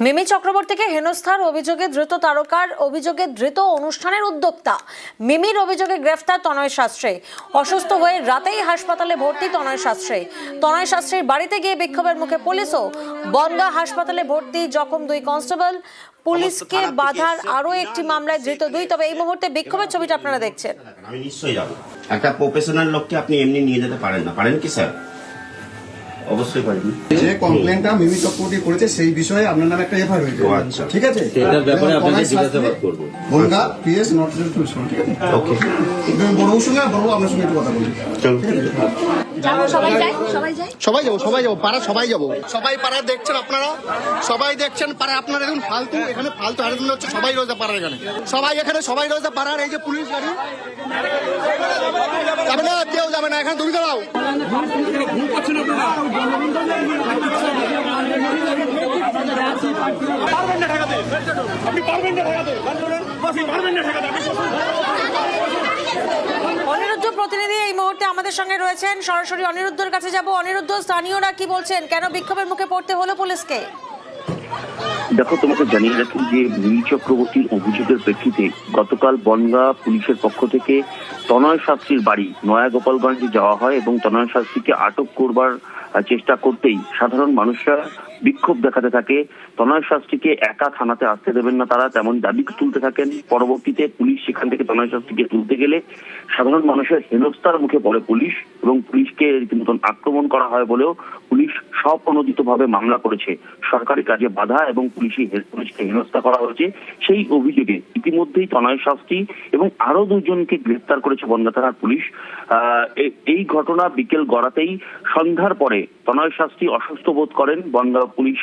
মিমি চক্রবর্তীকে হেনস্থার অভিযোগে ধৃত অনুষ্ঠানের উদ্যোক্তা মিমির অভিযোগে গ্রেফতার তনয় শাস্ত্রী। অসুস্থ হয়ে রাতেই হাসপাতালে ভর্তি তনয় শাস্ত্রী। তনয় শাস্ত্রীর বাড়িতে গিয়ে বিক্ষোভের মুখে পুলিশও। বনগাঁ হাসপাতালে ভর্তি জখম 2 কনস্টেবল। পুলিশকে বাধার আরো একটি মামলায় ধৃত 2। তবে এই মুহূর্তে বিক্ষোভের ছবিটা আপনারা দেখছেন। আমি নিশ্চয়ই যাব। একটা প্রফেশনাল লোককে আপনি এমনি নিয়ে যেতে পারেন না, পারেন কি স্যার? অবশ্যই পারেন। যে কমপ্লেনটা মিমি চক্রবর্তী করেছে সেই বিষয়ে আপনার নামে একটা এফআইআর হয়েছে। আচ্ছা, ঠিক আছে, এটার ব্যাপারে আপনাকে জিজ্ঞাসাবাদ করব। বনগা পিএস নট পুলিশ, ঠিক আছে? ওকে, বড়বাবুর সঙ্গে বড়বাবু আপনার সঙ্গে একটু কথা বলি। চলো। সবাই যাবো পাড়া, সবাই যাবো, সবাই পাড়া দেখছেন আপনারা, সবাই দেখছেন পাড়া। আপনারা দেখুন ফালতু এখানে ফালতু আরেকজন হচ্ছে, সবাই রয়েছে পাড়ার এখানে, সবাই রয়েছে পাড়ার। এই যে পুলিশ গাড়ি যাবে না, কেউ যাবে না এখানে, তুমি দাঁড়াও। অনিরুদ্ধ প্রতিনিধি এই মুহূর্তে আমাদের সঙ্গে রয়েছেন, সরাসরি অনিরুদ্ধর কাছে যাব। অনিরুদ্ধ, স্থানীয়রা কি বলছেন, কেন বিক্ষোভের মুখে পড়তে হলো পুলিশকে? দেখো, তোমাকে জানিয়ে রাখি যে মিমি চক্রবর্তীর অভিযোগের প্রেক্ষিতে গতকাল বনগাঁ পুলিশের পক্ষ থেকে তনয় শাস্ত্রীর বাড়ি নয়াগোপালগঞ্জে যাওয়া হয় এবং তনয় শাস্ত্রীকে আটক করবার চেষ্টা করতেই সাধারণ মানুষরা বিক্ষোভ দেখাতে থাকে। তনয় শাস্ত্রীকে একা থানাতে আসতে দেবেন না তারা, তেমন দাবি তুলতে থাকেন। পরবর্তীতে পুলিশ সেখান থেকে তনয় শাস্ত্রীকে তুলতে গেলে সাধারণ মানুষের হেনস্থার মুখে পড়ে পুলিশ এবং পুলিশকে রীতিমতন আক্রমণ করা হয় বলেও পুলিশ স্বপ্রণোদিতভাবে মামলা করেছে। সরকারি কাজে বাধা এবং পুলিশকে হেনস্থা করা হয়েছে সেই অভিযোগে ইতিমধ্যেই তনয় শাস্ত্রী এবং আরো 2 জনকে গ্রেফতার করেছে বনগাঁ থানার পুলিশ। এই ঘটনা বিকেল গড়াতেই সন্ধ্যার পরে তনয় শাস্ত্রী অসুস্থ বোধ করেন বনগাঁ পুলিশ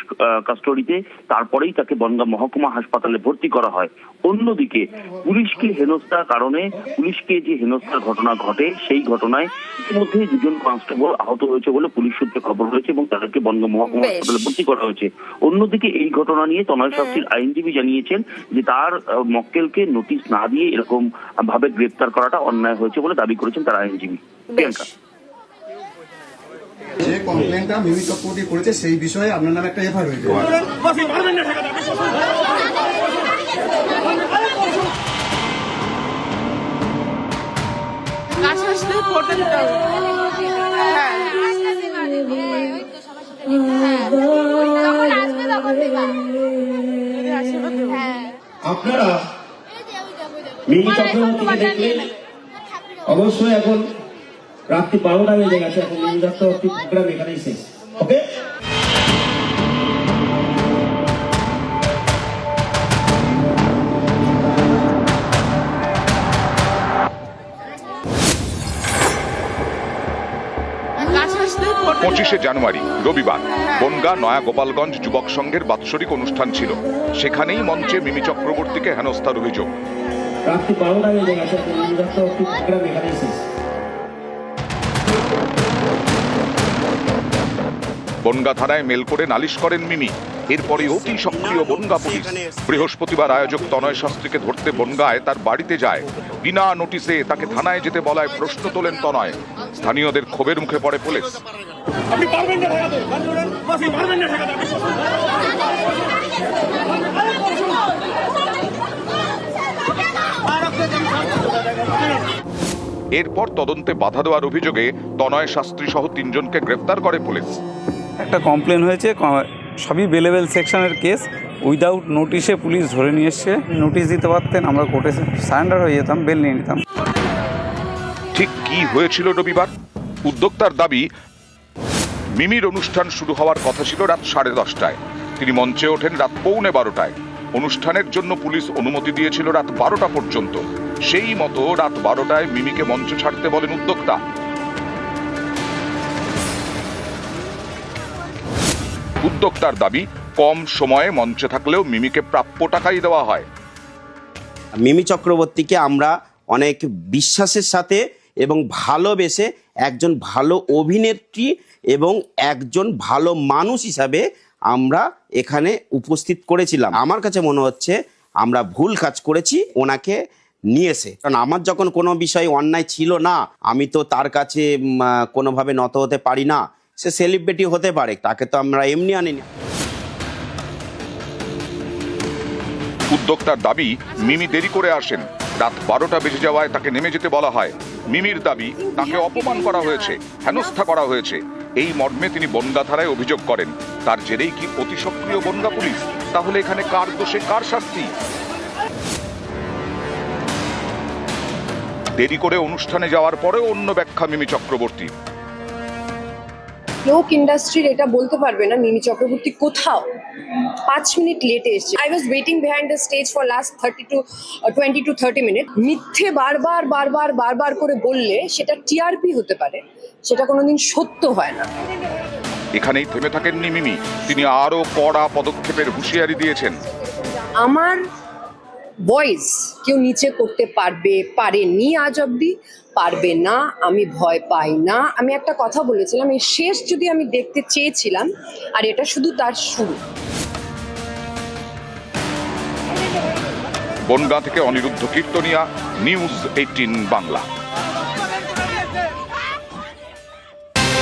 কাস্টডিতে, তারপরেই তাকে বনগাঁ মহকুমা হাসপাতালে ভর্তি করা হয়। অন্যদিকে পুলিশকে হেনস্থার কারণে পুলিশকে যে হেনস্থার ঘটনা ঘটে সেই ঘটনায় ইতিমধ্যেই 2 জন কনস্টেবল আহত হয়েছে বলে পুলিশ সূত্রে খবর হয়েছে এবং তাদেরকে বনগাঁ মহকুমা হাসপাতালে ভর্তি করা হয়েছে। অন্যদিকে এই ঘটনা নিয়ে তনয় শাস্ত্রীর আইনজীবী জানিয়েছেন যে তার মক্কেলকে নোটিশ না দিয়ে এরকম ভাবে গ্রেফতার করাটা অন্যায় হয়েছে বলে দাবি করেছেন তার আইনজীবী। প্রিয়াঙ্কা, যে কমপ্লেনটা মিমি চক্রবর্তী করেছে সেই বিষয়ে আপনার নামে একটা এফআইআর হয়েছে। আপনারা মিমি চক্রবর্তীকে দেখলে অবশ্যই এখন রাত্রি 12টা বেজে গেছে, এখন মিমি চক্রবর্তী প্রোগ্রাম এখানেই শেষ। ওকে, পঁচিশে জানুয়ারি রবিবার বনগাঁ নয়াগোপালগঞ্জ যুবক সংঘের বাৎসরিক অনুষ্ঠান ছিল। সেখানেই মঞ্চে মিমি চক্রবর্তীকে হেনস্থার অভিযোগ। রাত্রি 12টা বেজে গেছে, এখন মিমি চক্রবর্তী প্রোগ্রাম এখানেই শেষ। বনগাঁ থানায় মেল করে নালিশ করেন মিমি। এরপরে অতি সক্রিয় বনগাঁ পুলিশ। বৃহস্পতিবার আয়োজক তনয় শাস্ত্রীকে ধরতে বনগাঁয় তার বাড়িতে যায়। বিনা নোটিশে তাকে থানায় যেতে বলায় প্রশ্ন তোলেন তনয়। স্থানীয়দের ক্ষোভের মুখে পড়ে পুলিশ। এরপর তদন্তে বাধা দেওয়ার অভিযোগে তনয় শাস্ত্রী সহ 3 জনকে গ্রেফতার করে পুলিশ। একটা কমপ্লেন হয়েছে, সবই বেলেবেল সেকশনের কেস, উইদাউট নোটিশে পুলিশ ধরে নিয়ে এসছে। নোটিশ দিতে পারতেন, আমরা কোর্টে সারেন্ডার হয়ে যেতাম, বেল নিয়ে নিতাম। ঠিক কি হয়েছিল রবিবার? উদ্যোক্তার দাবি, মিমির অনুষ্ঠান শুরু হওয়ার কথা ছিল রাত 10:30টায়। তিনি মঞ্চে ওঠেন রাত 11:15টায়। অনুষ্ঠানের জন্য পুলিশ অনুমতি দিয়েছিল রাত 12টা পর্যন্ত। সেই মতো রাত 12টায় মিমিকে মঞ্চে ছাড়তে বলেন উদ্যোক্তা। উদ্যোক্তার দাবি, কম সময়ে মঞ্চে থাকলেও মিমিকে প্রাপ্য টাকাই দেওয়া হয়। মিমি চক্রবর্তীকে আমরা অনেক বিশ্বাসের সাথে এবং ভালোবেসে একজন ভালো অভিনেত্রী এবং একজন ভালো মানুষ হিসাবে আমরা এখানে উপস্থিত করেছিলাম। আমার কাছে মনে হচ্ছে আমরা ভুল কাজ করেছি ওনাকে নিয়েছে, কারণ আমার যখন কোনো বিষয় অন্যায় ছিল না, আমি তো তার কাছে কোনোভাবে নত হতে পারি না। সে সেলিব্রিটি হতে পারে, তাকে তো আমরা এমনি আনি না। উদ্যোক্তার দাবি, মিমি দেরি করে আসেন। রাত 12টা বেজে যাওয়ায় তাকে নেমে যেতে বলা হয়। মিমির দাবি, তাকে অপমান করা হয়েছে, হেনস্থা করা হয়েছে। এই মর্মে তিনি বনগাঁ থানায় অভিযোগ করেন। তার জেরেই কি অতি সক্রিয় বনগাঁ পুলিশ? তাহলে এখানে কার দোষে কার শাস্তি? দেরি করে অনুষ্ঠানে যাওয়ার পরেও অন্য ব্যাখ্যা মিমি চক্রবর্তী। লোক ইন্ডাস্ট্রির এটা বলতে পারবে না মিমি চক্রবর্তী কোথাও 5 মিনিট লেটে এসেছে। I was waiting behind the stage for last 20 to 30 minute. মিথ্যে বারবার করে বললে সেটা টিআরপি হতে পারে, সেটা কোনোদিন সত্য হয় না। এখানেই থেমে থাকেননি মিমি, তিনি আরো কড়া পদক্ষেপের হুঁশিয়ারি দিয়েছেন। আমার ভয়েস কেউ নিচে করতে পারেনি আজ অব্দি, পারবে না, আমি ভয় পাই না। আমি একটা কথা বলেছিলাম, এই শেষ যদি আমি দেখতে চেয়েছিলাম, আর এটা শুধু তার শুরু। বনগাঁ থেকে অনিরুদ্ধ কীর্তনিয়া, নিউজ 18 বাংলা।